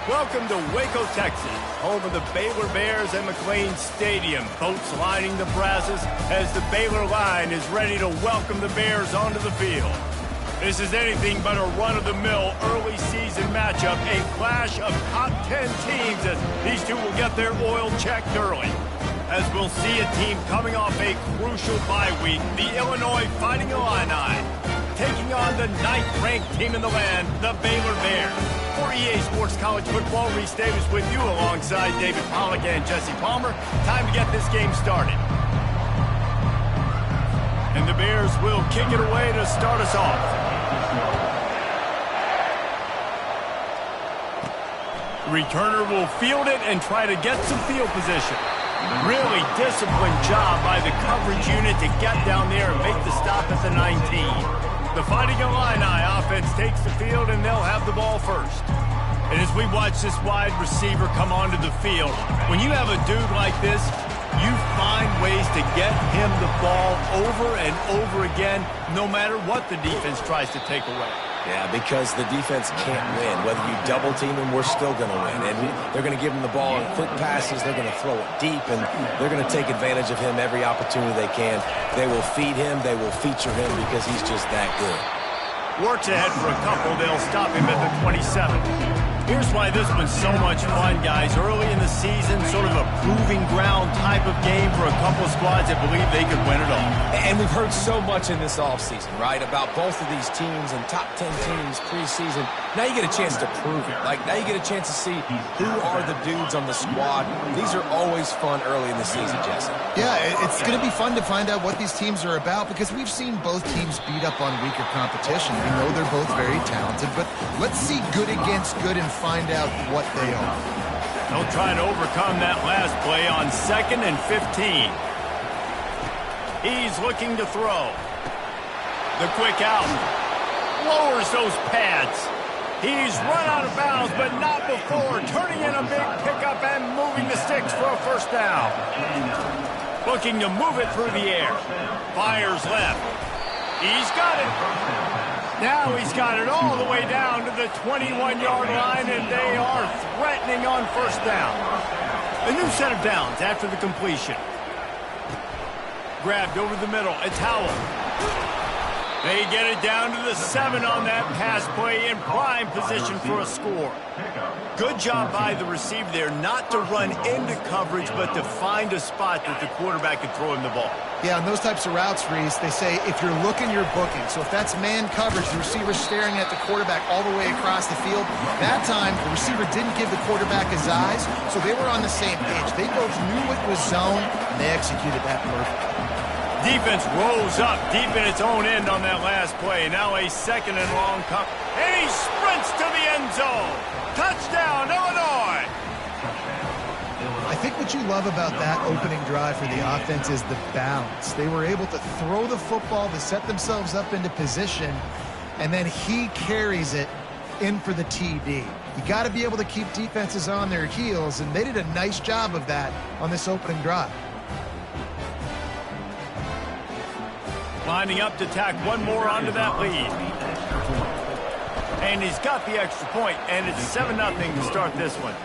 Welcome to Waco, Texas, home of the Baylor Bears and McLean Stadium. Boats lining the brasses as the Baylor line is ready to welcome the Bears onto the field. This is anything but a run-of-the-mill early season matchup, a clash of top 10 teams as these two will get their oil checked early. As we'll see a team coming off a crucial bye week, the Illinois Fighting Illini, taking on the 9th-ranked team in the land, the Baylor Bears. For EA Sports College Football, Reese Davis with you alongside David Pollack and Jesse Palmer. Time to get this game started. And the Bears will kick it away to start us off. The returner will field it and try to get some field position. Really disciplined job by the coverage unit to get down there and make the stop at the 19. The Fighting Illini offense takes the field, and they'll have the ball first. And as we watch this wide receiver come onto the field, when you have a dude like this, you find ways to get him the ball over and over again, no matter what the defense tries to take away. Yeah, because the defense can't win. Whether you double team him, we're still going to win. And they're going to give him the ball in quick passes. They're going to throw it deep, and they're going to take advantage of him every opportunity they can. They will feed him. They will feature him because he's just that good. Works ahead for a couple. They'll stop him at the 27. Here's why this was so much fun, guys. Early in the season, sort of a proving ground type of game for a couple of squads that believe they could win it all. And we've heard so much in this offseason, right, about both of these teams and top 10 teams preseason. Now you get a chance to prove it. Like, now you get a chance to see who are the dudes on the squad. These are always fun early in the season, Jesse. Yeah, it's going to be fun to find out what these teams are about because we've seen both teams beat up on weaker competition. We know they're both very talented, but let's see good against good and find out what they are. They'll try to overcome that last play on 2nd and 15. He's looking to throw. The quick out. Lowers those pads. He's run out of bounds, but not before turning in a big pickup and moving the sticks for a first down. Looking to move it through the air. Fires left. He's got it. Now he's got it all the way down to the 21-yard line, and they are threatening on first down. A new set of downs after the completion. Grabbed over the middle. It's Howell. They get it down to the 7 on that pass play in prime position for a score. Good job by the receiver there not to run into coverage, but to find a spot that the quarterback could throw him the ball. Yeah, on those types of routes, Reese, they say if you're looking, you're booking. So if that's man coverage, the receiver's staring at the quarterback all the way across the field. That time, the receiver didn't give the quarterback his eyes, so they were on the same page. They both knew it was zone, and they executed that perfectly. Defense rolls up deep in its own end on that last play. Now a 2nd and long come. And he sprints to the end zone. Touchdown, Illinois! I think what you love about that opening drive for the offense is the balance. They were able to throw the football to set themselves up into position, and then he carries it in for the TD. You got to be able to keep defenses on their heels, and they did a nice job of that on this opening drive. Lining up to tack one more onto that lead. And he's got the extra point, and it's 7-0 to start this one.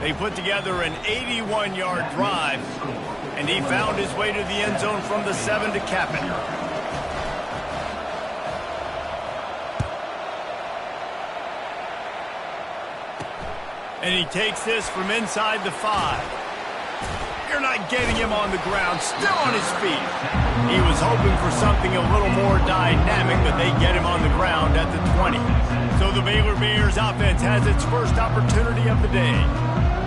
They put together an 81-yard drive, and he found his way to the end zone from the 7 to cap it. And he takes this from inside the 5. You're not getting him on the ground, still on his feet. He was hoping for something a little more dynamic, but they get him on the ground at the 20. So the Baylor Bears offense has its first opportunity of the day.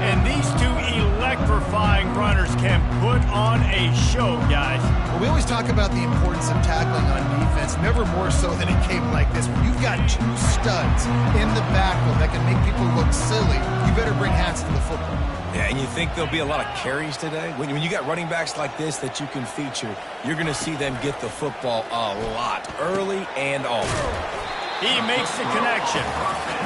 And these two electrifying runners can put on a show, guys. Well, we always talk about the importance of tackling on defense, never more so than in a game like this. When you've got two studs in the backfield that can make people look silly, you better bring hats to the football. Yeah, and you think there'll be a lot of carries today? When you got running backs like this that you can feature, you're going to see them get the football a lot, early and often. He makes the connection.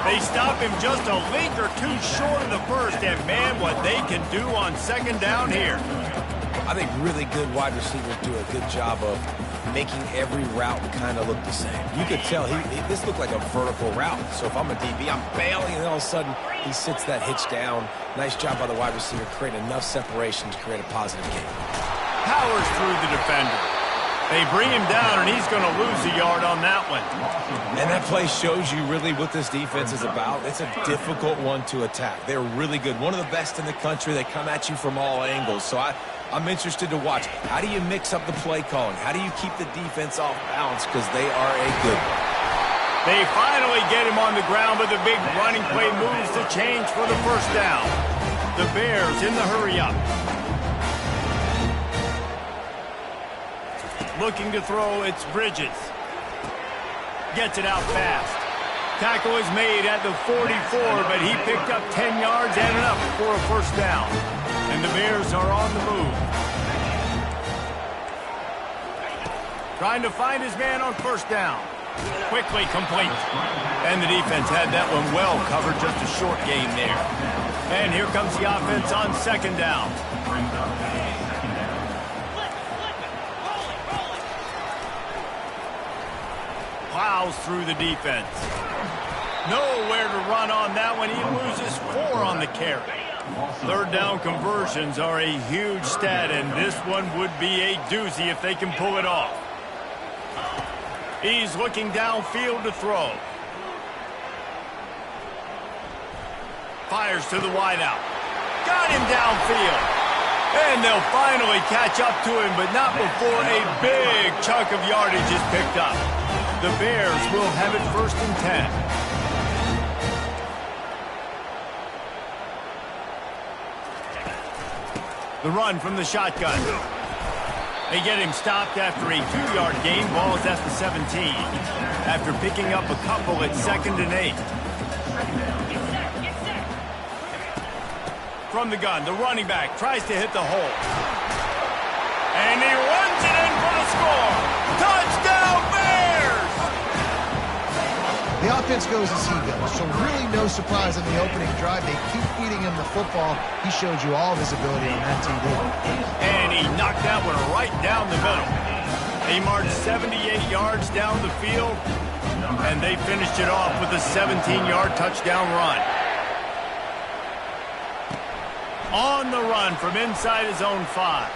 They stop him just a link or two short of the first, and man, what they can do on 2nd down here. I think really good wide receivers do a good job of making every route kind of look the same. You could tell this looked like a vertical route. So if I'm a DB, I'm bailing, and all of a sudden he sits that hitch down. Nice job by the wide receiver, creating enough separation to create a positive gain. Powers through the defender. They bring him down, and he's going to lose a yard on that one. And that play shows you really what this defense is about. It's a difficult one to attack. They're really good. One of the best in the country. They come at you from all angles. So I'm interested to watch. How do you mix up the play calling? How do you keep the defense off balance? Because they are a good one. They finally get him on the ground, but the big running play moves the change for the first down. The Bears in the hurry-up. Looking to throw, it's Bridges. Gets it out fast. Tackle is made at the 44, but he picked up 10 yards and enough for a first down. And the Bears are on the move. Trying to find his man on first down. Quickly complete. And the defense had that one well covered, just a short gain there. And here comes the offense on second down. Plows through the defense. Nowhere to run on that one. He loses 4 on the carry. Third down conversions are a huge stat, and this one would be a doozy if they can pull it off. He's looking downfield to throw. Fires to the wideout. Got him downfield. And they'll finally catch up to him, but not before a big chunk of yardage is picked up. The Bears will have it 1st and 10. The run from the shotgun. They get him stopped after a 2-yard gain. Ball is at the 17. After picking up a couple at 2nd and 8. From the gun, the running back tries to hit the hole. And he runs it in for the score. Touchdown, Bears! The offense goes as he goes, so really no surprise on the opening drive. They keep feeding him the football. He showed you all of his ability on that TV. And he knocked that one right down the middle. They marched 78 yards down the field, and they finished it off with a 17-yard touchdown run. On the run from inside his own 5.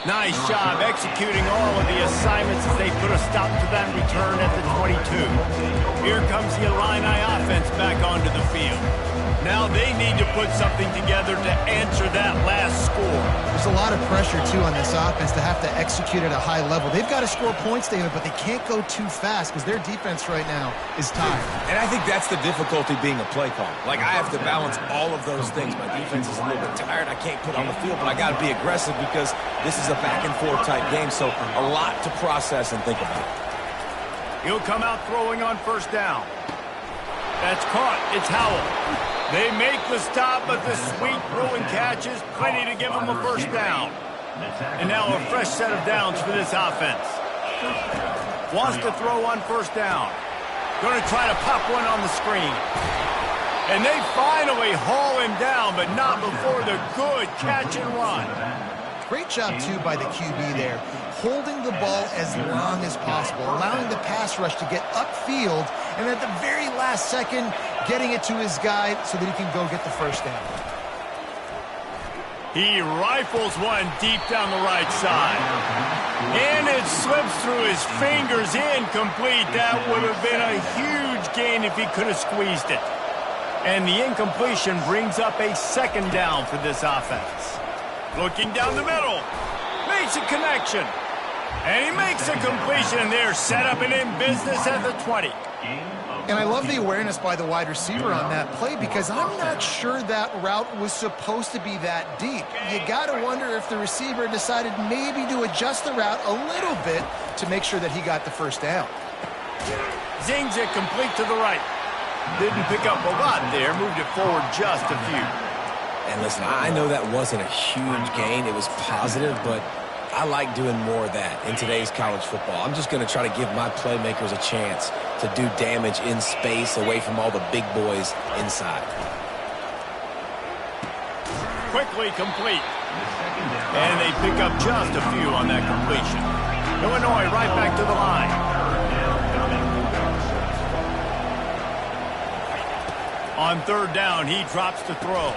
Nice job executing all of the assignments as they put a stop to that return at the 22. Here comes the Illini offense back onto the field. Now they need to put something together to answer that last score. There's a lot of pressure, too, on this offense to have to execute at a high level. They've got to score points, David, but they can't go too fast because their defense right now is tired. And I think that's the difficulty being a play caller. Like, I have to balance all of those things. My defense is a little bit tired. I can't put on the field, but I got to be aggressive because this is a back-and-forth type game, so a lot to process and think about. He'll come out throwing on first down. That's caught. It's Howell. They make the stop, but the sweet throw and catch is plenty to give them a first down. And now a fresh set of downs for this offense. Wants to throw on first down. Going to try to pop one on the screen. And they finally haul him down, but not before the good catch and run. Great job, too, by the QB there, holding the ball as long as possible, allowing the pass rush to get upfield, and at the very last second, getting it to his guy so that he can go get the first down. He rifles one deep down the right side. And it slips through his fingers, incomplete. That would have been a huge gain if he could have squeezed it. And the incompletion brings up a second down for this offense. Looking down the middle. Makes a connection. And he makes a completion there. Set up and in business at the 20. And I love the awareness by the wide receiver on that play because I'm not sure that route was supposed to be that deep. You got to wonder if the receiver decided maybe to adjust the route a little bit to make sure that he got the first down. Zings it complete to the right. Didn't pick up a lot there. Moved it forward just a few. And listen, I know that wasn't a huge gain. It was positive, but I like doing more of that in today's college football. I'm just going to try to give my playmakers a chance to do damage in space away from all the big boys inside. Quickly complete. And they pick up just a few on that completion. Illinois right back to the line. On third down, he drops to throw.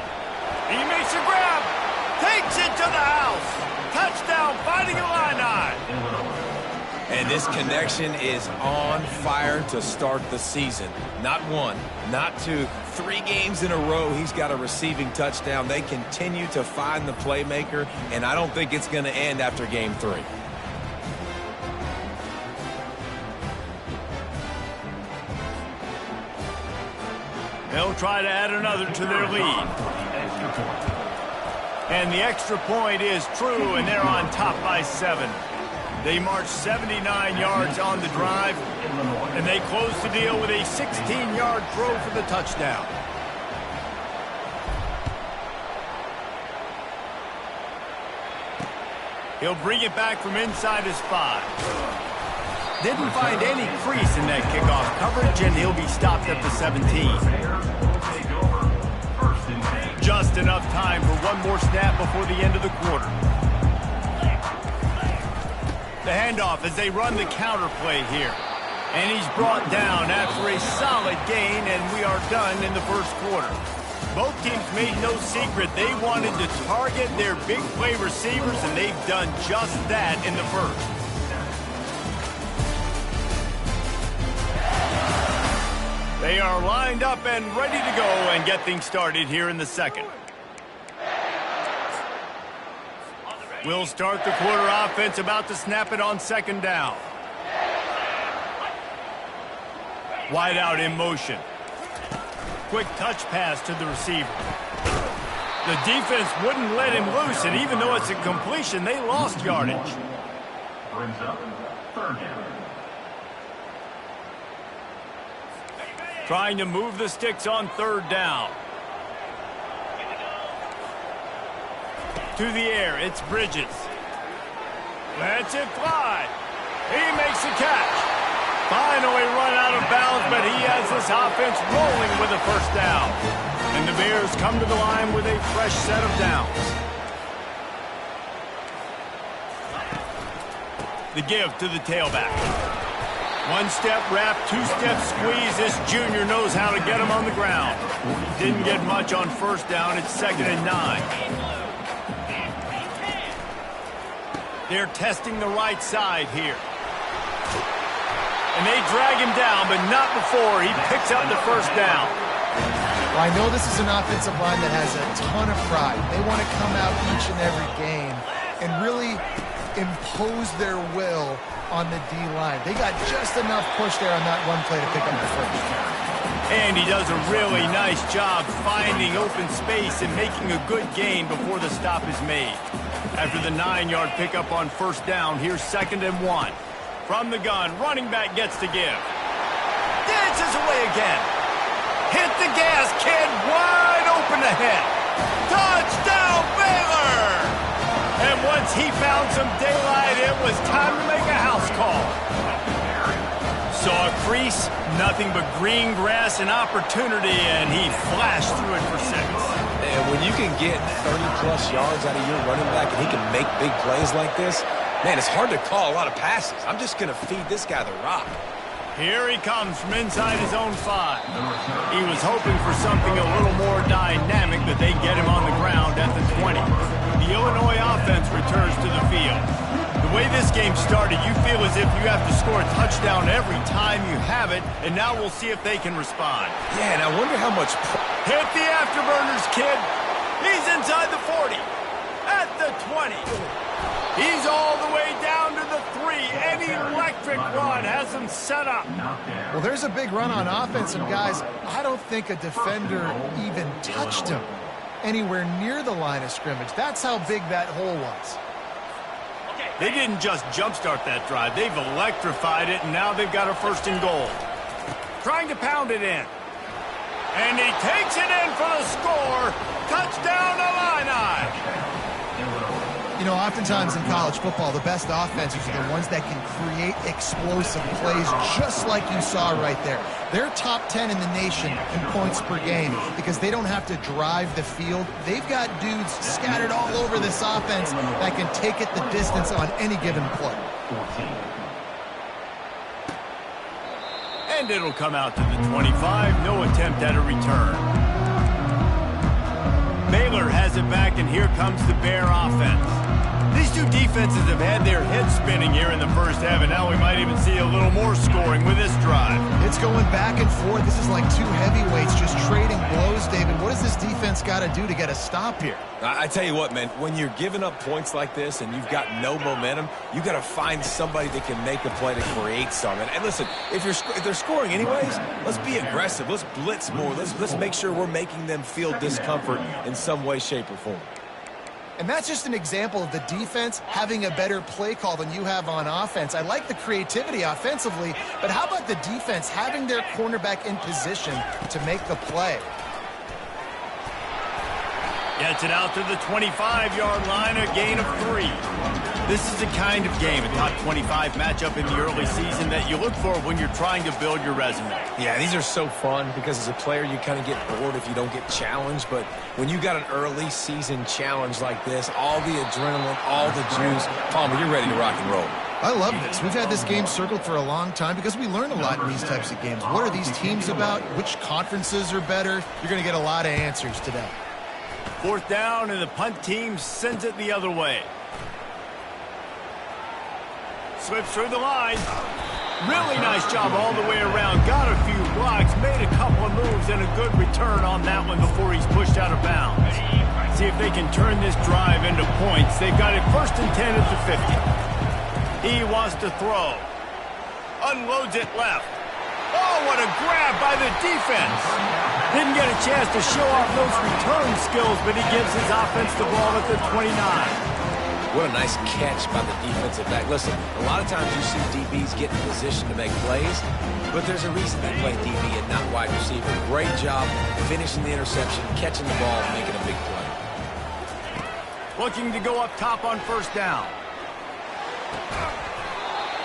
He makes a grab. Takes it to the house. Touchdown, Fighting Illini. And this connection is on fire to start the season. Not one, not two, 3 games in a row he's got a receiving touchdown. They continue to find the playmaker, and I don't think it's going to end after game 3. They'll try to add another to their lead. And the extra point is true, and they're on top by 7. They march 79 yards on the drive, and they close the deal with a 16-yard throw for the touchdown. He'll bring it back from inside his 5. Didn't find any crease in that kickoff coverage, and he'll be stopped at the 17. Just enough time for one more snap before the end of the quarter. The handoff as they run the counter play here. And he's brought down after a solid gain, and we are done in the first quarter. Both teams made no secret they wanted to target their big play receivers, and they've done just that in the first. They are lined up and ready to go and get things started here in the second. We'll start the quarter offense about to snap it on second down. Wide out in motion. Quick touch pass to the receiver. The defense wouldn't let him loose, and even though it's a completion, they lost yardage. Brings up third down. Trying to move the sticks on third down. To the air, it's Bridges. Lets it fly. He makes the catch. Finally run out of bounds, but he has this offense rolling with a first down. And the Bears come to the line with a fresh set of downs. The give to the tailback. One-step wrap, two-step squeeze. This junior knows how to get him on the ground. Didn't get much on first down. It's 2nd and 9. They're testing the right side here. And they drag him down, but not before he picks up the first down. Well, I know this is an offensive line that has a ton of pride. They want to come out each and every game and really impose their will on the D-line. They got just enough push there on that one play to pick up the first. And he does a really nice job finding open space and making a good gain before the stop is made. After the 9-yard pickup on first down, here's 2nd and 1. From the gun, running back gets to give. Dances away again. Hit the gas, kid. Wide open ahead. Touchdown, Baylor! And once he found some daylight, it was time to make a house call. Saw a crease, nothing but green grass and opportunity, and he flashed through it for 6. And when you can get 30-plus yards out of your running back and he can make big plays like this, man, it's hard to call a lot of passes. I'm just going to feed this guy the rock. Here he comes from inside his own 5. He was hoping for something a little more dynamic, but they get him on the ground at the 20. The Illinois offense returns to the field. The way this game started, you feel as if you have to score a touchdown every time you have it, and now we'll see if they can respond. Yeah, and I wonder how much... Hit the afterburners, kid. He's inside the 40. At the 20. He's all the way down to the 3. An electric run has him set up. Well, there's a big run on offense, and guys, I don't think a defender even touched him anywhere near the line of scrimmage. That's how big that hole was. They didn't just jumpstart that drive. They've electrified it, and now they've got a 1st and goal. Trying to pound it in. And he takes it in for the score. Touchdown, Illini. You know, oftentimes in college football, the best offenses are the ones that can create explosive plays, just like you saw right there. They're top 10 in the nation in points per game because they don't have to drive the field. They've got dudes scattered all over this offense that can take it the distance on any given play. And it'll come out to the 25. No attempt at a return. Baylor has it back, and here comes the Bear offense. These two defenses have had their heads spinning here in the first half, and now we might even see a little more scoring with this drive. It's going back and forth. This is like two heavyweights just trading blows, David. What does this defense got to do to get a stop here? I tell you what, man, when you're giving up points like this and you've got no momentum, you got to find somebody that can make a play to create something. And listen, if they're scoring anyways, let's be aggressive. Let's blitz more. Let's make sure we're making them feel discomfort in some way, shape, or form. And that's just an example of the defense having a better play call than you have on offense. I like the creativity offensively, but how about the defense having their cornerback in position to make the play? Gets it out to the 25-yard line, a gain of 3. This is the kind of game, a top 25 matchup in the early season that you look for when you're trying to build your resume. Yeah, these are so fun because as a player you kind of get bored if you don't get challenged, but when you got an early season challenge like this, all the adrenaline, all the juice, Palmer, you're ready to rock and roll. I love this. We've had this game circled for a long time because we learn a lot in these types of games. What are these teams about? Which conferences are better? You're going to get a lot of answers today. 4th down, and the punt team sends it the other way. Slips through the line. Really nice job all the way around. Got a few blocks, made a couple of moves, and a good return on that one before he's pushed out of bounds. See if they can turn this drive into points. They've got it 1st and 10 at the 50. He wants to throw. Unloads it left. Oh, what a grab by the defense. Didn't get a chance to show off those return skills, but he gives his offense the ball at the 29. What a nice catch by the defensive back. Listen, a lot of times you see DBs get in position to make plays, but there's a reason they play DB and not wide receiver. Great job finishing the interception, catching the ball, and making a big play. Looking to go up top on 1st down.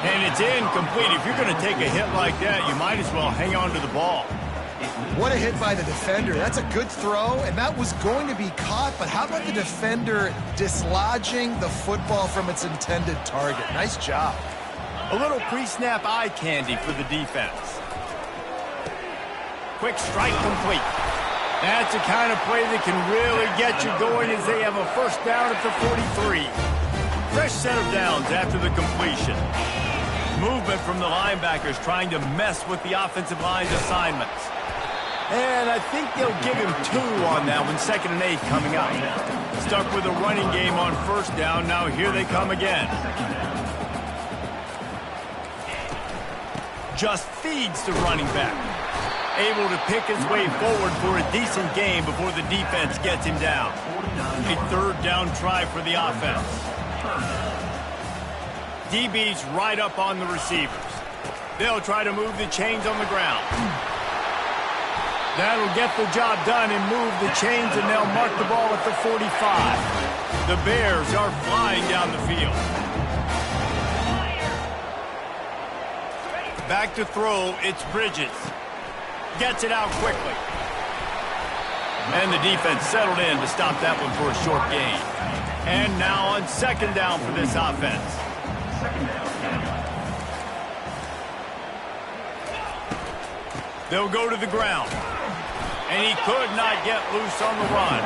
And it's incomplete. If you're going to take a hit like that, you might as well hang on to the ball. What a hit by the defender. That's a good throw, and that was going to be caught, but how about the defender dislodging the football from its intended target? Nice job. A little pre-snap eye candy for the defense. Quick strike complete. That's the kind of play that can really get you going as they have a 1st down at the 43. Fresh set of downs after the completion. Movement from the linebackers trying to mess with the offensive line's assignments. And I think they'll give him 2 on that one. 2nd and 8 coming up. Stuck with a running game on 1st down. Now here they come again. Just feeds the running back. Able to pick his way forward for a decent game before the defense gets him down. A 3rd down try for the offense. DB's right up on the receivers. They'll try to move the chains on the ground. That'll get the job done and move the chains, and they'll mark the ball at the 45. The Bears are flying down the field. Back to throw, it's Bridges. Gets it out quickly. And the defense settled in to stop that one for a short gain. And now on 2nd down for this offense. They'll go to the ground. And he could not get loose on the run.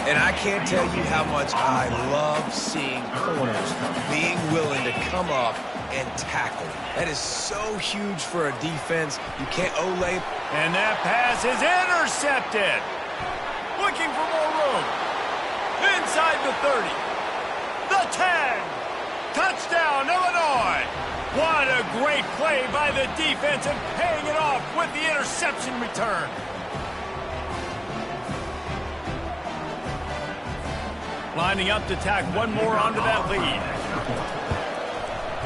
And I can't tell you how much I love seeing corners being willing to come up and tackle. That is so huge for a defense. You can't olay. And that pass is intercepted. Looking for more room. Inside the 30. The 10. Touchdown, Illinois. What a great play by the defense and paying it off with the interception return. Lining up to tack one more onto that lead.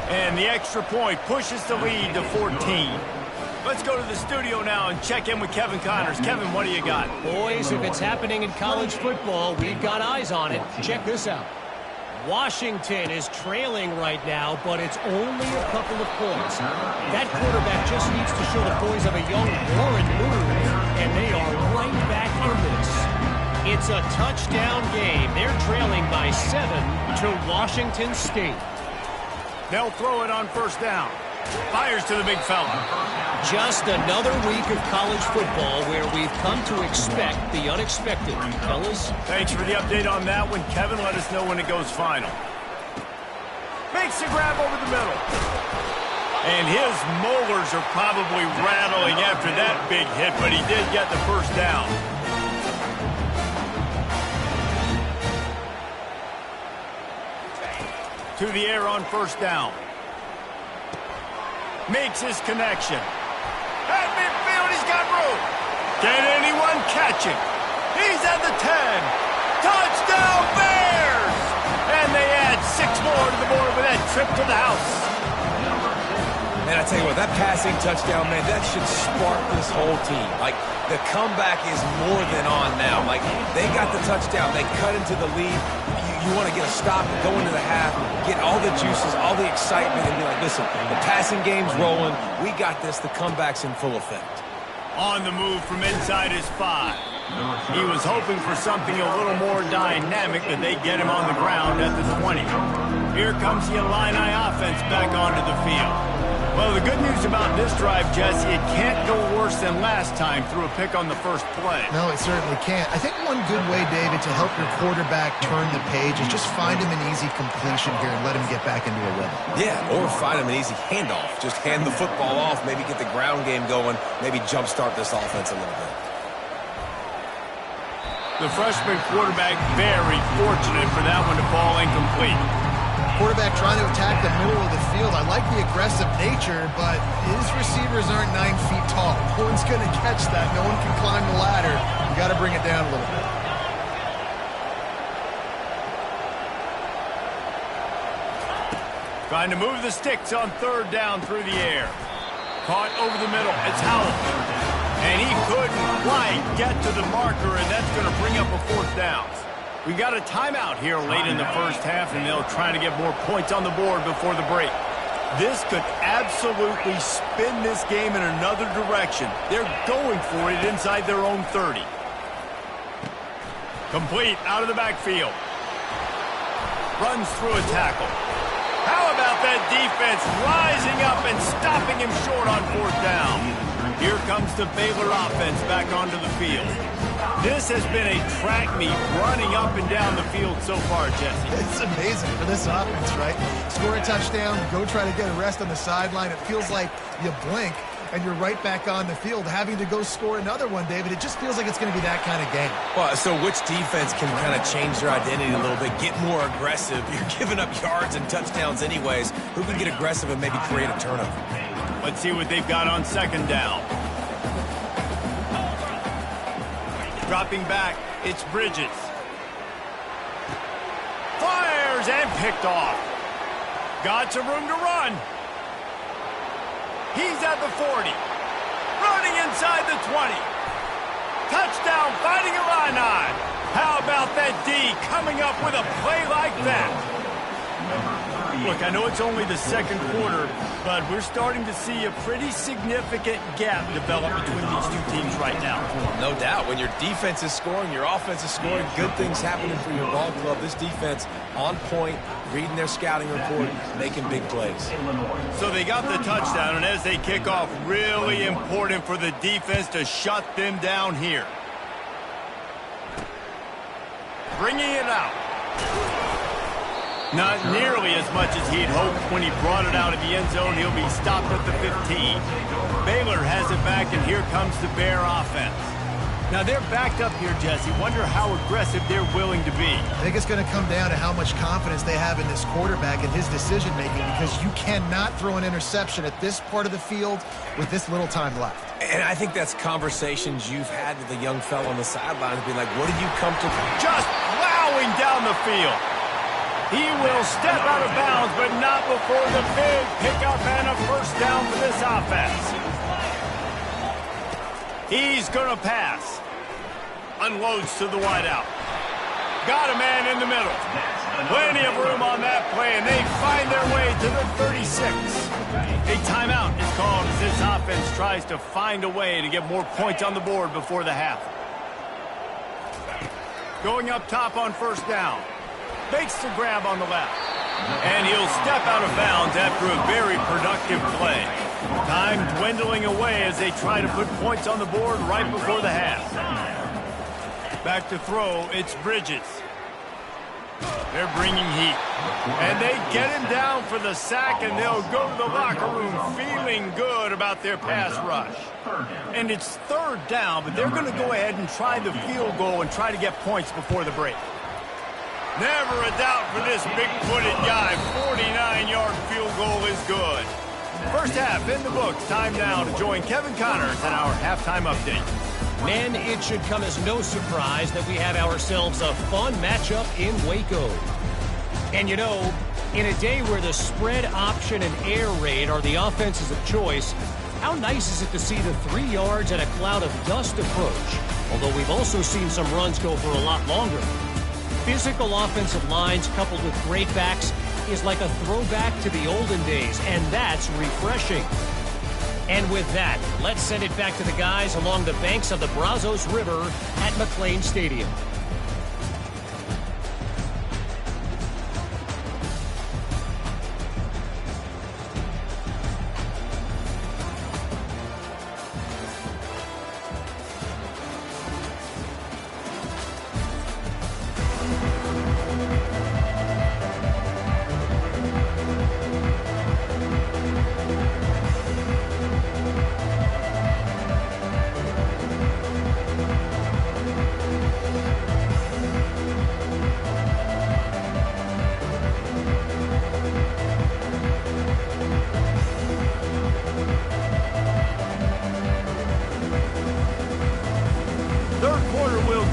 And the extra point pushes the lead to 14. Let's go to the studio now and check in with Kevin Connors. Kevin, what do you got? Boys, if it's happening in college football, we've got eyes on it. Check this out. Washington is trailing right now, but it's only a couple of points. That quarterback just needs to show the poise of a young Warren Moon, and they are right back in this. It's a touchdown game. They're trailing by 7 to Washington State. They'll throw it on first down. Fires to the big fella. Just another week of college football where we've come to expect the unexpected. Fellas? Thanks for the update on that one, Kevin. Let us know when it goes final. Makes the grab over the middle. And his molars are probably rattling after that big hit, but he did get the first down. To the air on first down. Makes his connection. At midfield, he's got room. Can anyone catch him? He's at the 10. Touchdown, Bears! And they add 6 more to the board with that trip to the house. Man, I tell you what, that passing touchdown, man, that should spark this whole team. Like, the comeback is more than on now. Like, they got the touchdown. They cut into the lead. You want to get a stop and go into the half, get all the juices, all the excitement, and be like, listen, the passing game's rolling. We got this. The comeback's in full effect. On the move from inside his 5. He was hoping for something a little more dynamic, but they get him on the ground at the 20. Here comes the Illini offense back onto the field. Well, the good news about this drive, Jesse, it can't go worse than last time through a pick on the first play. No, it certainly can't. I think one good way, David, to help your quarterback turn the page is just find him an easy completion here and let him get back into a rhythm. Yeah, or find him an easy handoff. Just hand the football off, maybe get the ground game going, maybe jumpstart this offense a little bit. The freshman quarterback very fortunate for that one to fall incomplete. Quarterback trying to attack the middle of the field. I like the aggressive nature, but his receivers aren't 9 feet tall. No one's going to catch that. No one can climb the ladder. You got to bring it down a little bit. Trying to move the sticks on third down through the air. Caught over the middle. It's Howell. And he couldn't quite get to the marker, and that's going to bring up a fourth down. We got a timeout here late in the first half, and they'll try to get more points on the board before the break. This could absolutely spin this game in another direction. They're going for it inside their own 30. Complete out of the backfield. Runs through a tackle. How about that defense rising up and stopping him short on fourth down? Here comes the Baylor offense back onto the field. This has been a track meet running up and down the field so far, Jesse. It's amazing for this offense, right? Score a touchdown, go try to get a rest on the sideline. It feels like you blink and you're right back on the field having to go score another one, David. It just feels like it's going to be that kind of game. Well, so which defense can kind of change their identity a little bit, get more aggressive? You're giving up yards and touchdowns anyways. Who can get aggressive and maybe create a turnover? Let's see what they've got on second down. Dropping back, it's Bridges. Fires and picked off. Got some room to run. He's at the 40. Running inside the 20. Touchdown, Fighting Illini. How about that D coming up with a play like that? Look, I know it's only the second quarter, but we're starting to see a pretty significant gap develop between these two teams right now. No doubt. When your defense is scoring, your offense is scoring, good things happening for your ball club. This defense on point, reading their scouting report, making big plays. So they got the touchdown, and as they kick off, really important for the defense to shut them down here. Bringing it out. Not nearly as much as he'd hoped when he brought it out of the end zone. He'll be stopped at the 15. Baylor has it back, and here comes the Bear offense. Now, they're backed up here, Jesse. Wonder how aggressive they're willing to be. I think it's going to come down to how much confidence they have in this quarterback and his decision-making, because you cannot throw an interception at this part of the field with this little time left. And I think that's conversations you've had with the young fellow on the sidelines, being like, what are you comfortable? Just plowing down the field. He will step out of bounds, but not before the big pickup and a first down for this offense. He's going to pass. Unloads to the wideout. Got a man in the middle. Plenty of room on that play, and they find their way to the 36. A timeout is called as this offense tries to find a way to get more points on the board before the half. Going up top on first down. Makes the grab on the left. And he'll step out of bounds after a very productive play. Time dwindling away as they try to put points on the board right before the half. Back to throw, it's Bridges. They're bringing heat. And they get him down for the sack, and they'll go to the locker room feeling good about their pass rush. And it's third down, but they're going to go ahead and try the field goal and try to get points before the break. Never a doubt for this big-footed guy. 49-yard field goal is good. First half in the books. Time now to join Kevin Connors in our halftime update. Men, it should come as no surprise that we have ourselves a fun matchup in Waco. And you know, in a day where the spread option and air raid are the offenses of choice, how nice is it to see the 3 yards and a cloud of dust approach? Although we've also seen some runs go for a lot longer. Physical offensive lines coupled with great backs is like a throwback to the olden days, and that's refreshing. And with that, let's send it back to the guys along the banks of the Brazos River at McLean Stadium.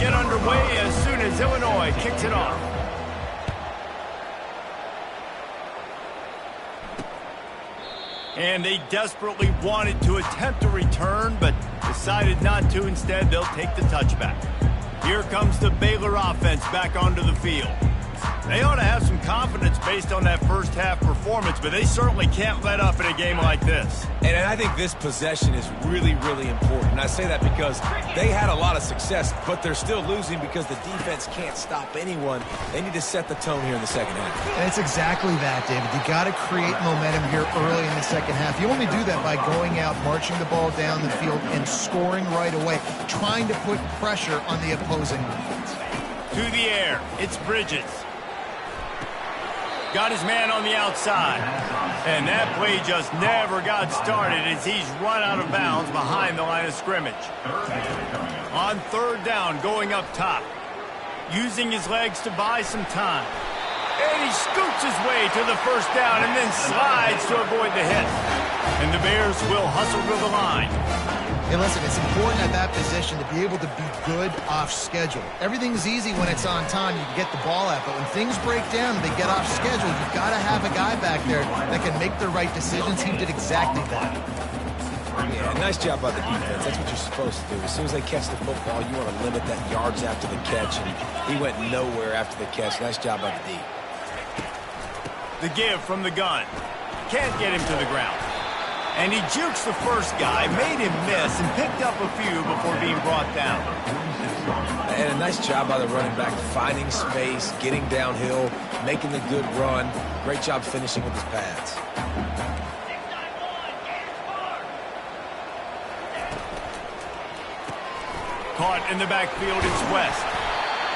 Get underway as soon as Illinois kicks it off. And they desperately wanted to attempt a return, but decided not to. Instead, they'll take the touchback. Here comes the Baylor offense back onto the field. They ought to have some confidence based on that first half performance, but they certainly can't let up in a game like this. And I think this possession is really, really important. I say that because they had a lot of success, but they're still losing because the defense can't stop anyone. They need to set the tone here in the second half. And it's exactly that, David. You got to create momentum here early in the second half. You only do that by going out, marching the ball down the field, and scoring right away, trying to put pressure on the opposing defense. To the air, it's Bridges. Got his man on the outside. And that play just never got started as he's run out of bounds behind the line of scrimmage. On third down, going up top. Using his legs to buy some time. And he scoots his way to the first down and then slides to avoid the hit. And the Bears will hustle to the line. And listen, it's important at that position to be able to be good off schedule. Everything's easy when it's on time. You can get the ball out. But when things break down and they get off schedule, you've got to have a guy back there that can make the right decisions. He did exactly that. Yeah, nice job by the defense. That's what you're supposed to do. As soon as they catch the football, you want to limit that yards after the catch. And he went nowhere after the catch. Nice job by the D. The give from the gun. Can't get him to the ground. And he jukes the first guy, made him miss, and picked up a few before being brought down. And a nice job by the running back, finding space, getting downhill, making the good run. Great job finishing with his pads. Caught in the backfield, it's West.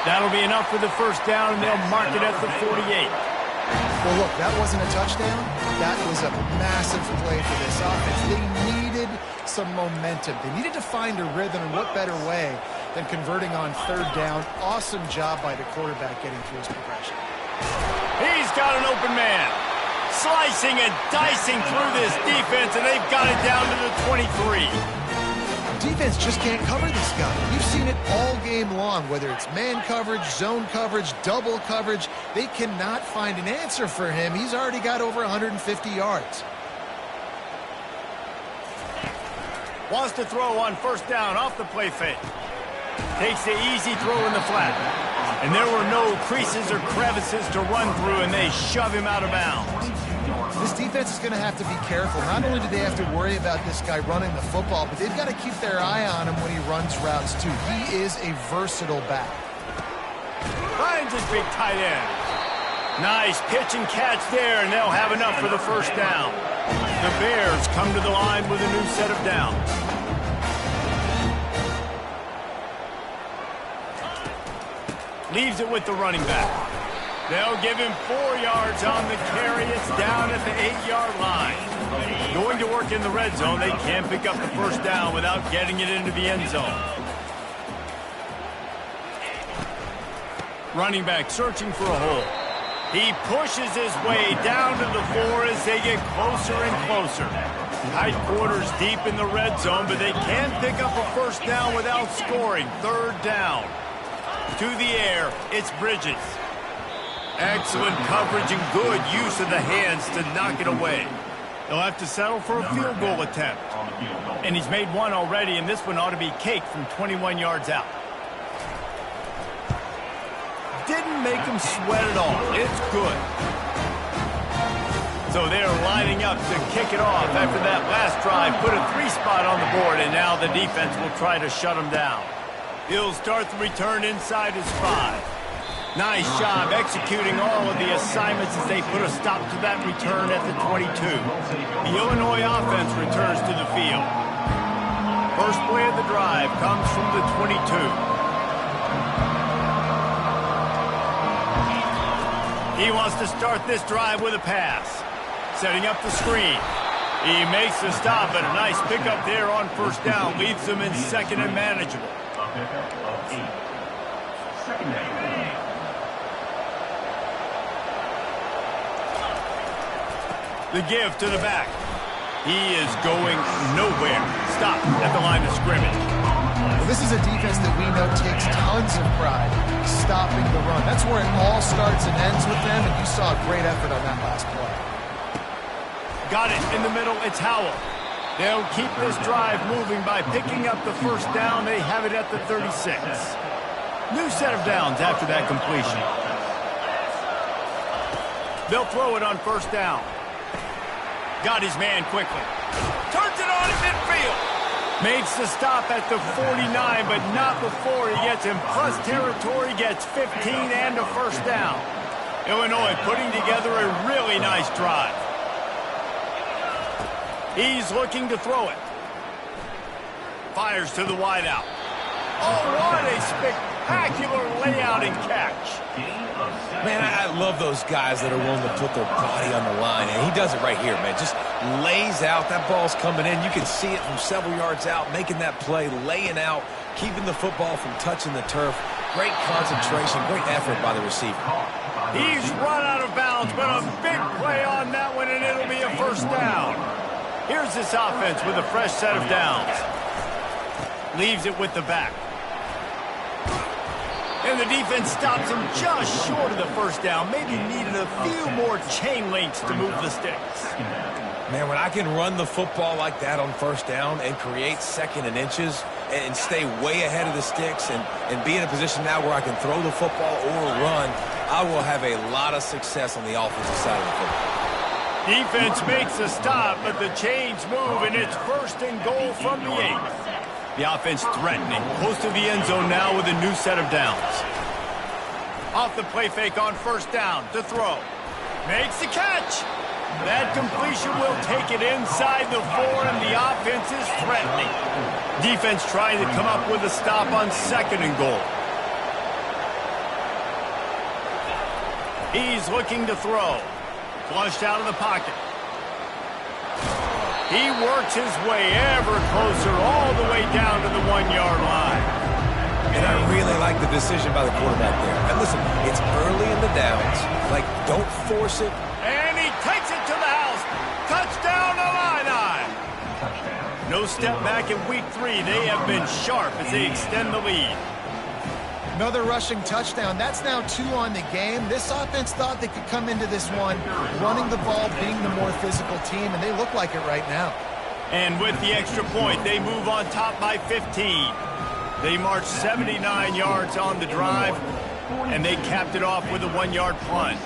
That'll be enough for the first down, and they'll mark it at the 48. Well, look, that wasn't a touchdown. That was a massive play for this offense. They needed some momentum. They needed to find a rhythm, and what better way than converting on third down. Awesome job by the quarterback getting through his progression. He's got an open man. Slicing and dicing through this defense, and they've got it down to the 23. Defense just can't cover this guy. You've seen it all game long, whether it's man coverage, zone coverage, double coverage. They cannot find an answer for him. He's already got over 150 yards. Wants to throw on first down off the play fake. Takes the easy throw in the flat. And there were no creases or crevices to run through, and they shove him out of bounds. This defense is going to have to be careful. Not only do they have to worry about this guy running the football, but they've got to keep their eye on him when he runs routes too. He is a versatile back. Finds his big tight end. Nice pitch and catch there, and they'll have enough for the first down. The Bears come to the line with a new set of downs. Leaves it with the running back. They'll give him 4 yards on the carry. It's down at the 8-yard line. Going to work in the red zone. They can't pick up the first down without getting it into the end zone. Running back searching for a hole. He pushes his way down to the 4 as they get closer and closer. Tight quarters deep in the red zone, but they can't pick up a first down without scoring. 3rd down. To the air, it's Bridges. Excellent coverage and good use of the hands to knock it away. They'll have to settle for a field goal attempt. And he's made one already, and this one ought to be cake from 21 yards out. Didn't make him sweat at all. It's good. So they're lining up to kick it off after that last drive. Put a 3-spot on the board, and now the defense will try to shut him down. He'll start the return inside his 5. Nice job executing all of the assignments as they put a stop to that return at the 22. The Illinois offense returns to the field. First play of the drive comes from the 22. He wants to start this drive with a pass. Setting up the screen. He makes the stop, but a nice pickup there on first down. Leaves them in second and manageable. Second down. The give to the back. He is going nowhere. Stop at the line of scrimmage. Well, this is a defense that we know takes tons of pride stopping the run. That's where it all starts and ends with them, and you saw a great effort on that last play. Got it in the middle. It's Howell. They'll keep this drive moving by picking up the first down. They have it at the 36. New set of downs after that completion. They'll throw it on first down. Got his man quickly. Turns it on in midfield. Makes the stop at the 49, but not before he gets in plus territory, gets 15 and a first down. Illinois putting together a really nice drive. He's looking to throw it. Fires to the wideout. Oh, what a spectacular layout and catch. Man, I love those guys that are willing to put their body on the line, and he does it right here, man. Just lays out. That ball's coming in. You can see it from several yards out, making that play, laying out, keeping the football from touching the turf. Great concentration, great effort by the receiver. He's run out of bounds, but a big play on that one, and it'll be a first down. Here's this offense with a fresh set of downs. Leaves it with the back. And the defense stops him just short of the first down. Maybe needed a few more chain links to move the sticks. Man, when I can run the football like that on first down and create second and inches and stay way ahead of the sticks and be in a position now where I can throw the football or run, I will have a lot of success on the offensive side of the football. Defense makes a stop, but the chains move, and it's first and goal from the 8. The offense threatening, close to the end zone now with a new set of downs. Off the play fake on first down to throw. Makes the catch. That completion will take it inside the 4, and the offense is threatening. Defense trying to come up with a stop on second and goal. He's looking to throw. Flushed out of the pocket. He works his way ever closer all the way down to the 1-yard line. And I really like the decision by the quarterback there. And listen, it's early in the downs. Like, don't force it. And he takes it to the house. Touchdown, Illini. No step back in week 3. They have been sharp as they extend the lead. Another rushing touchdown. That's now 2 on the game. This offense thought they could come into this one running the ball, being the more physical team, and they look like it right now. And with the extra point, they move on top by 15. They march 79 yards on the drive. And they capped it off with a 1-yard plunge.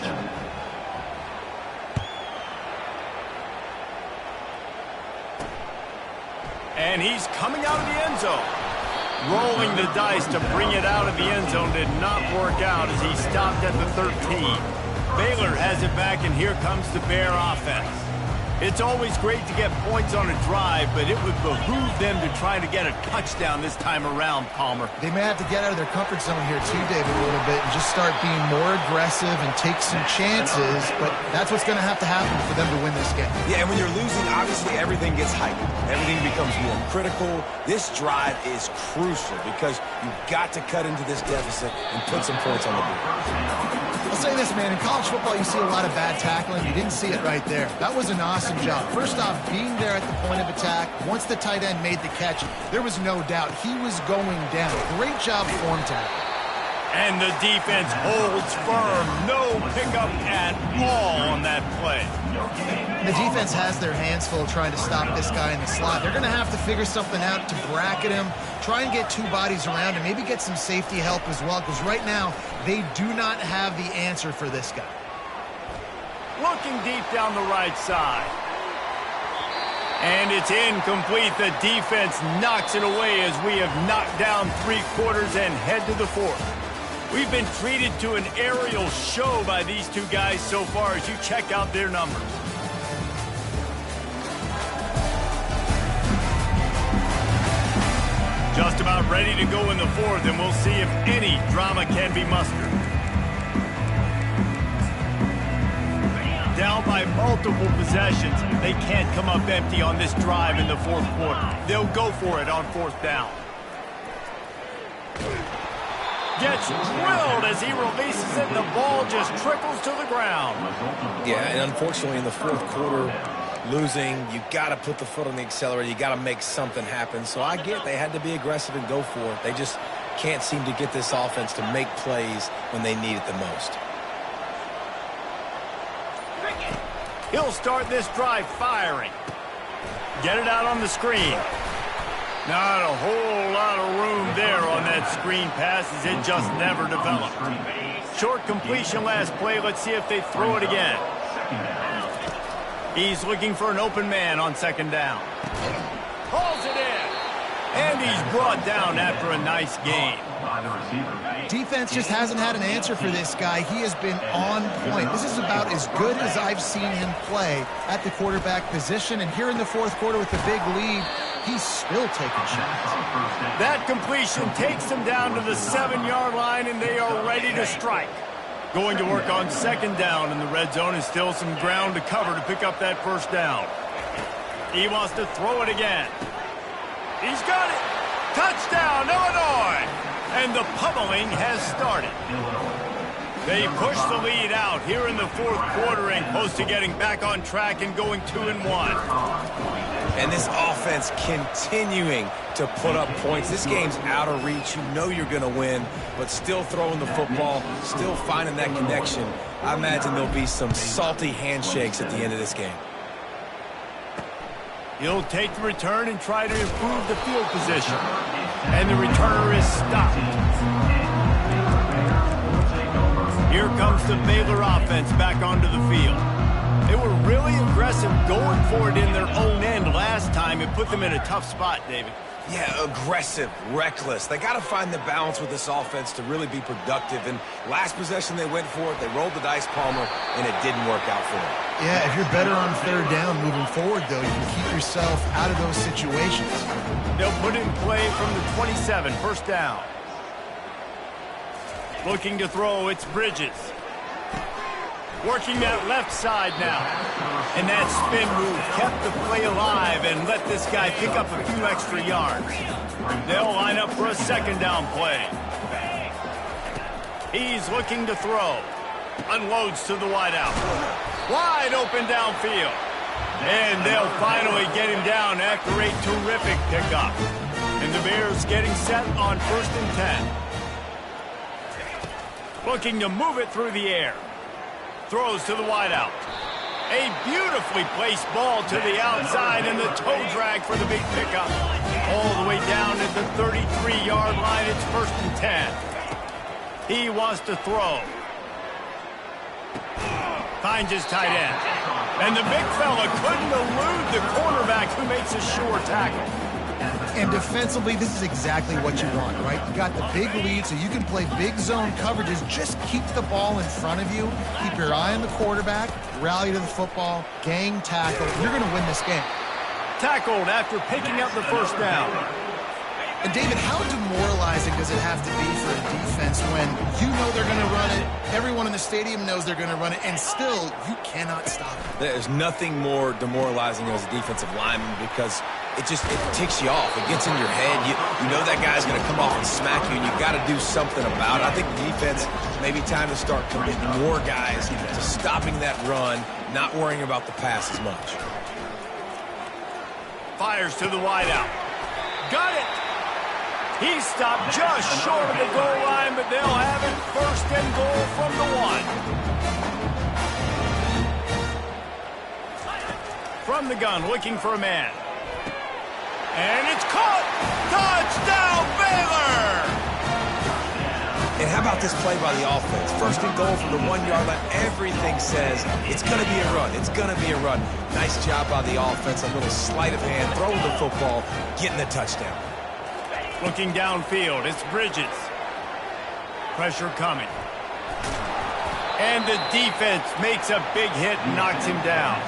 And he's coming out of the end zone. Rolling the dice to bring it out of the end zone did not work out as he stopped at the 13. Baylor has it back, and here comes the Bear offense. It's always great to get points on a drive, but it would behoove them to try to get a touchdown this time around, Palmer. They may have to get out of their comfort zone here too, David, a little bit and just start being more aggressive and take some chances, but that's what's going to happen for them to win this game. Yeah, and when you're losing, obviously everything gets heightened. Everything becomes more critical. This drive is crucial because you've got to cut into this deficit and put some points on the board. I'll say this, man. In college football, you see a lot of bad tackling. You didn't see it right there. That was an awesome job. First off, being there at the point of attack. Once the tight end made the catch, there was no doubt he was going down. Great job form tackle. And the defense holds firm. No pickup at all on that play. The defense has their hands full trying to stop this guy in the slot. They're going to have to figure something out to bracket him, try and get two bodies around him, maybe get some safety help as well, because right now they do not have the answer for this guy. Looking deep down the right side. And it's incomplete. The defense knocks it away as we have knocked down 3 quarters and head to the 4th. We've been treated to an aerial show by these two guys so far as you check out their numbers. Just about ready to go in the 4th, and we'll see if any drama can be mustered. Down by multiple possessions, they can't come up empty on this drive in the 4th quarter. They'll go for it on 4th down. Gets drilled as he releases it, and the ball just trickles to the ground. Yeah, and unfortunately in the 4th quarter, losing, you got to put the foot on the accelerator. You got to make something happen. So I get they had to be aggressive and go for it. They just can't seem to get this offense to make plays when they need it the most. He'll start this drive firing. Get it out on the screen. Not a whole lot of room there on that screen pass as it just never developed. Short completion last play. Let's see if they throw it again. He's looking for an open man on 2nd down. Hauls it in. And he's brought down after a nice gain. Defense just hasn't had an answer for this guy. He has been on point. This is about as good as I've seen him play at the quarterback position. And here in the 4th quarter with the big lead, he's still taking shots. That completion takes them down to the 7-yard line, and they are ready to strike. Going to work on 2nd down in the red zone, and still some ground to cover to pick up that 1st down. He wants to throw it again. He's got it. Touchdown, Illinois. And the pummeling has started. They push the lead out here in the 4th quarter and close to getting back on track and going 2-1. And this offense continuing to put up points. This game's out of reach. You know you're going to win, but still throwing the football, still finding that connection. I imagine there'll be some salty handshakes at the end of this game. He'll take the return and try to improve the field position. And the returner is stopped. Here comes the Baylor offense back onto the field. They were really aggressive going for it in their own end last time. It put them in a tough spot, David. Yeah, aggressive, reckless. They got to find the balance with this offense to really be productive. And last possession they went for it. They rolled the dice, Palmer, and it didn't work out for them. Yeah, if you're better on 3rd down moving forward, though, you can keep yourself out of those situations. They'll put it in play from the 27, 1st down. Looking to throw, it's Bridges. Working that left side now. And that spin move kept the play alive and let this guy pick up a few extra yards. They'll line up for a 2nd down play. He's looking to throw. Unloads to the wideout. Wide open downfield. And they'll finally get him down after a terrific pickup. And the Bears getting set on 1st and 10. Looking to move it through the air. Throws to the wideout. A beautifully placed ball to the outside, and the toe drag for the big pickup. All the way down at the 33-yard line. It's 1st and 10. He wants to throw. Finds his tight end. And the big fella couldn't elude the cornerback who makes a sure tackle. And defensively, this is exactly what you want, right? You got the big lead, so you can play big zone coverages. Just keep the ball in front of you. Keep your eye on the quarterback. Rally to the football. Gang tackle. You're going to win this game. Tackled after picking up the first down. And David, how demoralizing does it have to be for a defense when you know they're going to run it, everyone in the stadium knows they're going to run it, and still you cannot stop it? There's nothing more demoralizing as a defensive lineman because it ticks you off. It gets in your head. You know that guy's going to come off and smack you, and you got to do something about it. I think the defense, maybe time to start committing more guys to stopping that run, not worrying about the pass as much. Fires to the wideout. Got it! He stopped just short of the goal line, but they'll have it first and goal from the 1. From the gun, looking for a man. And it's caught! Touchdown, Baylor! And how about this play by the offense? First and goal from the 1-yard line. Everything says it's going to be a run. It's going to be a run. Nice job by the offense. A little sleight of hand, throwing the football, getting the touchdown. Looking downfield, it's Bridges. Pressure coming. And the defense makes a big hit and knocks him down.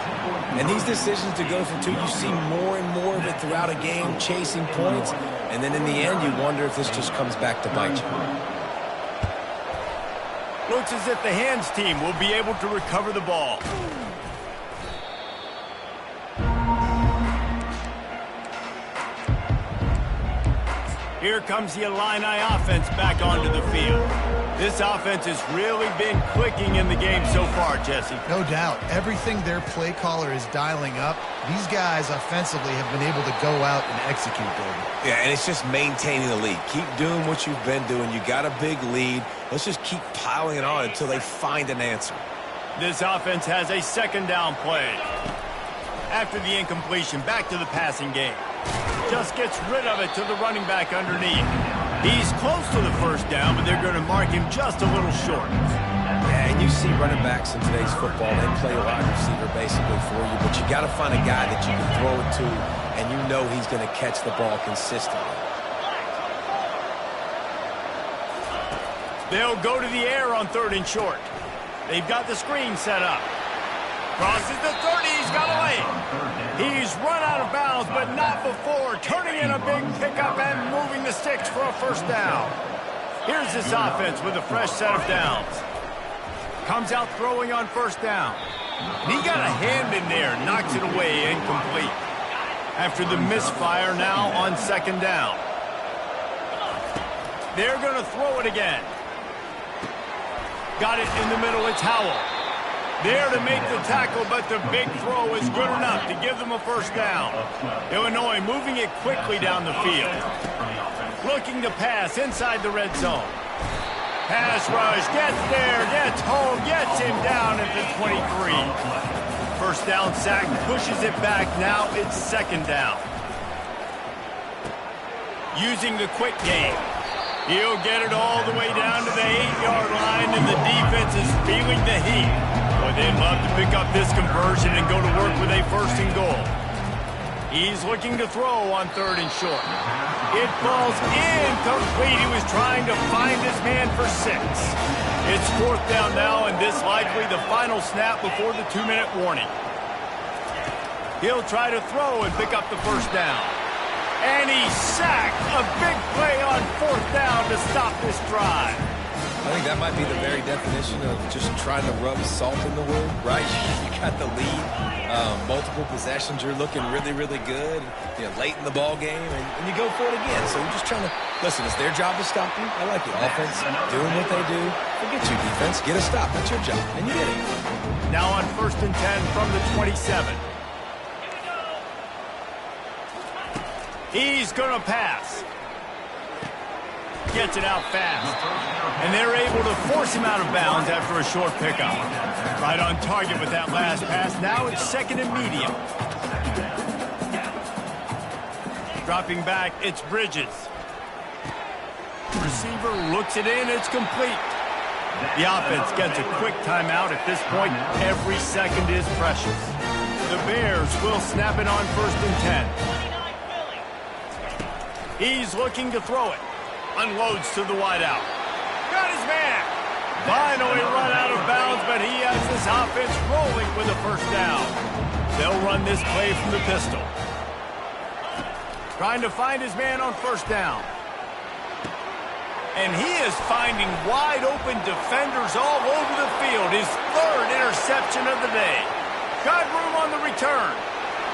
And these decisions to go for 2, you see more and more of it throughout a game, chasing points. And then in the end, you wonder if this just comes back to bite you. Looks as if the hands team will be able to recover the ball. Here comes the Illini offense back onto the field. This offense has really been clicking in the game so far, Jesse. No doubt. Everything their play caller is dialing up, these guys offensively have been able to go out and execute, David. Yeah, and it's just maintaining the lead. Keep doing what you've been doing. You got a big lead. Let's just keep piling it on until they find an answer. This offense has a second down play. After the incompletion, back to the passing game. Just gets rid of it to the running back underneath. He's close to the first down, but they're going to mark him just a little short. Yeah, and you see running backs in today's football, they play wide receiver basically for you, but you got to find a guy that you can throw it to, and you know he's going to catch the ball consistently. They'll go to the air on 3rd and short. They've got the screen set up. Crosses the 30, he's got away. He's run out of bounds, but not before turning in a big pickup and moving the sticks for a first down. Here's this offense with a fresh set of downs. Comes out throwing on first down. He got a hand in there, knocks it away, incomplete. After the misfire, now on 2nd down. They're going to throw it again. Got it in the middle, it's Howell. There to make the tackle, but the big throw is good enough to give them a first down. Illinois moving it quickly down the field. Looking to pass inside the red zone. Pass rush, gets there, gets home, gets him down at the 23. First down sack, pushes it back, now it's 2nd down. Using the quick game. He'll get it all the way down to the 8-yard line, and the defense is feeling the heat. Boy, they'd love to pick up this conversion and go to work with a 1st and goal. He's looking to throw on 3rd and short. It falls incomplete. He was trying to find his man for 6. It's 4th down now, and this likely the final snap before the 2-minute warning. He'll try to throw and pick up the first down. And he sacked. A big play on 4th down to stop this drive. I think that might be the very definition of just trying to rub salt in the wound, right? You got the lead, multiple possessions, you're looking really, really good, late in the ball game, and you go for it again. So you're just trying to, listen, it's their job to stop you. I like it. Offense, doing what they do. Forget you, defense. Get a stop. That's your job, and you did it. Now on 1st and 10 from the 27. He's going to pass. Gets it out fast. And they're able to force him out of bounds after a short pickup. Right on target with that last pass. Now it's 2nd and medium. Dropping back, it's Bridges. Receiver looks it in, it's complete. The offense gets a quick timeout. At this point, every second is precious. The Bears will snap it on 1st and 10. He's looking to throw it. Unloads to the wideout. Got his man. Finally run out of bounds, but he has this offense rolling with a 1st down. They'll run this play from the pistol. Trying to find his man on 1st down. And he is finding wide-open defenders all over the field. His 3rd interception of the day. Got room on the return.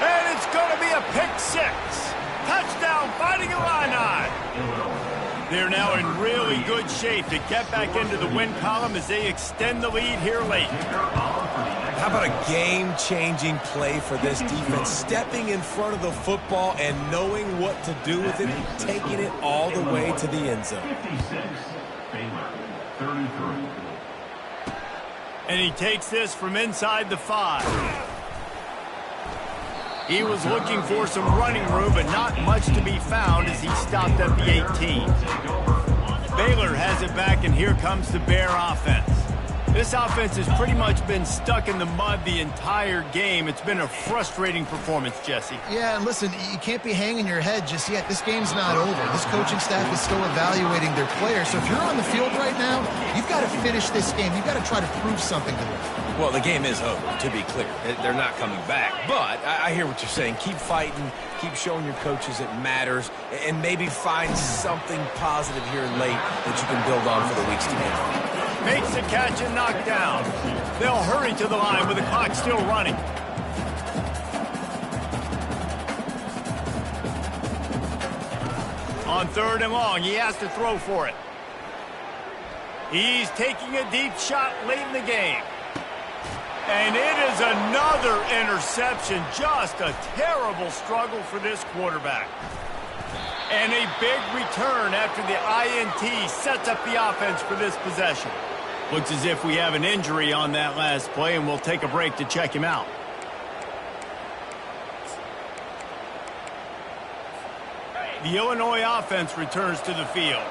And it's going to be a pick 6. Touchdown, Fighting Illini. They're now in really good shape to get back into the win column as they extend the lead here late. How about a game-changing play for this defense? Stepping in front of the football and knowing what to do with it, taking it all the way to the end zone. 56, Baylor, 33. And he takes this from inside the 5. He was looking for some running room, but not much to be found as he stopped at the 18. Baylor has it back, and here comes the Bear offense. This offense has pretty much been stuck in the mud the entire game. It's been a frustrating performance, Jesse. Yeah, and listen, you can't be hanging your head just yet. This game's not over. This coaching staff is still evaluating their players. So if you're on the field right now, you've got to finish this game. You've got to try to prove something to them. Well, the game is over, to be clear. They're not coming back. But I hear what you're saying. Keep fighting. Keep showing your coaches it matters. And maybe find something positive here late that you can build on for the weeks to come. Makes the catch and knocked down. They'll hurry to the line with the clock still running. On 3rd and long, he has to throw for it. He's taking a deep shot late in the game. And it is another interception. Just a terrible struggle for this quarterback. And a big return after the INT sets up the offense for this possession. Looks as if we have an injury on that last play, and we'll take a break to check him out. The Illinois offense returns to the field.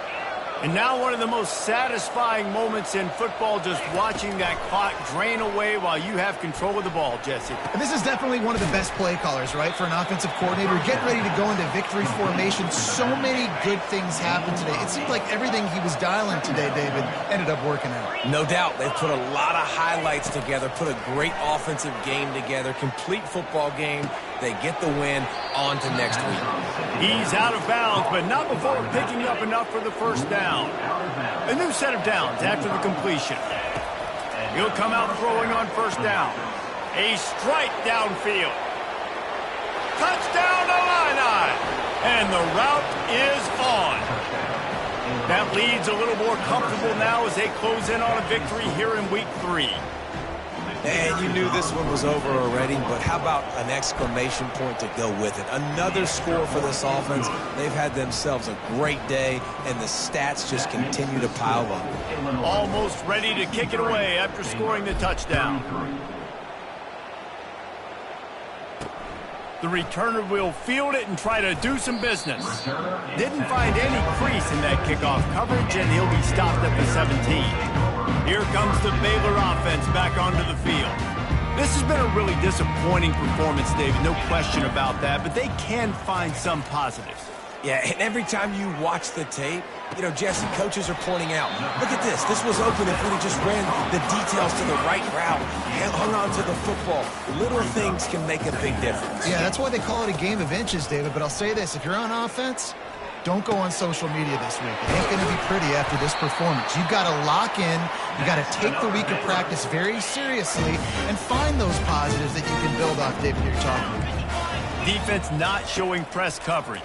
And now one of the most satisfying moments in football, just watching that clock drain away while you have control of the ball, Jesse. And this is definitely one of the best play callers, right, for an offensive coordinator. Get ready to go into victory formation. So many good things happened today. It seemed like everything he was dialing today, David, ended up working out. No doubt. They've put a lot of highlights together, put a great offensive game together, complete football game. They get the win. On to next week. He's out of bounds, but not before picking up enough for the 1st down. A new set of downs after the completion. He'll come out throwing on 1st down. A strike downfield. Touchdown, Illini! And the route is on. That lead's a little more comfortable now as they close in on a victory here in Week 3. And you knew this one was over already, but how about an exclamation point to go with it? Another score for this offense. They've had themselves a great day, and the stats just continue to pile up. Almost ready to kick it away after scoring the touchdown. The returner will field it and try to do some business. Didn't find any crease in that kickoff coverage, and he'll be stopped at the 17. Here comes the Baylor offense back onto the field. This has been a really disappointing performance, David, no question about that, but they can find some positives. Yeah, and every time you watch the tape, you know, Jesse, coaches are pointing out, look at this. This was open if we just ran the details to the right route, hung on to the football. Little things can make a big difference. Yeah, that's why they call it a game of inches, David. But I'll say this, if you're on offense, don't go on social media this week. It ain't going to be pretty after this performance. You've got to lock in. You've got to take the week of practice very seriously and find those positives that you can build off, David, you're talking about. Defense not showing press coverage.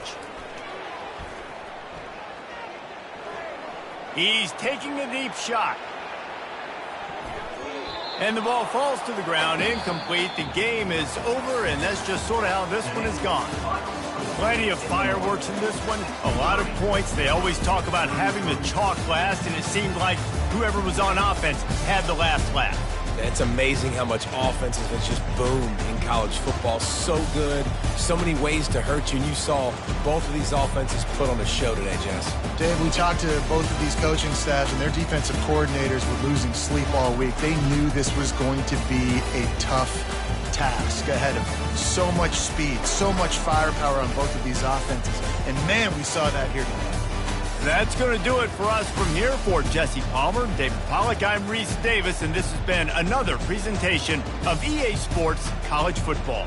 He's taking a deep shot. And the ball falls to the ground, incomplete. The game is over, and that's just sort of how this one has gone. Plenty of fireworks in this one, a lot of points. They always talk about having the chalk last, and it seemed like whoever was on offense had the last laugh. It's amazing how much offenses has just boomed in college football. So good, so many ways to hurt you, and you saw both of these offenses put on a show today, Jess. Dave, we talked to both of these coaching staffs, and their defensive coordinators were losing sleep all week. They knew this was going to be a tough task ahead of them. So much speed, so much firepower on both of these offenses. And, man, we saw that here tonight. That's going to do it for us from here. For Jesse Palmer, David Pollack, I'm Reese Davis, and this has been another presentation of EA Sports College Football.